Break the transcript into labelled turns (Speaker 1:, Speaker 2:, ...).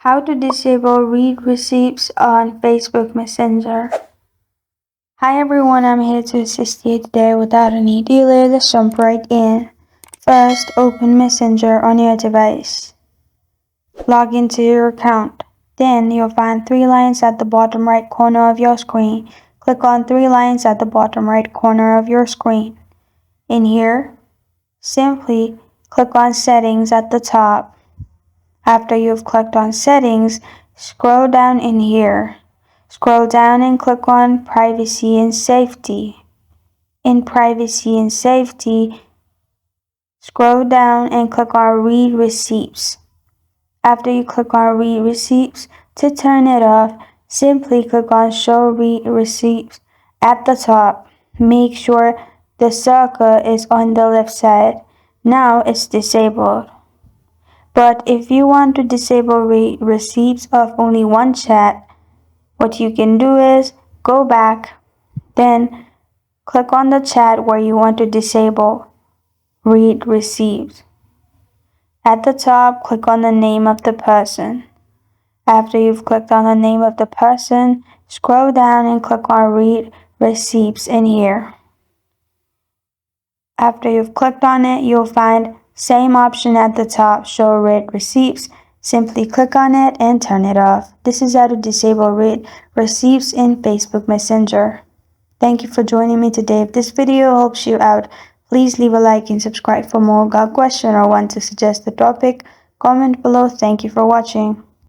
Speaker 1: How to disable read receipts on Facebook Messenger. Hi everyone, I'm here to assist you today. Without any delay, let's jump right in. First, open Messenger on your device. Log into your account. Then you'll find three lines at the bottom right corner of your screen. Click on three lines at the bottom right corner of your screen. In here, simply click on Settings at the top. After you've clicked on Settings, scroll down in here. Scroll down and click on Privacy and Safety. In Privacy and Safety, scroll down and click on Read Receipts. After you click on Read Receipts, to turn it off, simply click on Show Read Receipts at the top. Make sure the circle is on the left side. Now it's disabled. But if you want to disable read receipts of only one chat, what you can do is go back, then click on the chat where you want to disable read receipts. At the top, click on the name of the person. After you've clicked on the name of the person, scroll down and click on Read Receipts in here. After you've clicked on it, you'll find same option at the top, Show Read Receipts. Simply click on it and turn it off. This is how to disable read receipts in Facebook Messenger. Thank you for joining me today. If this video helps you out, please leave a like and subscribe for more. Got a question or want to suggest a topic? Comment below. Thank you for watching.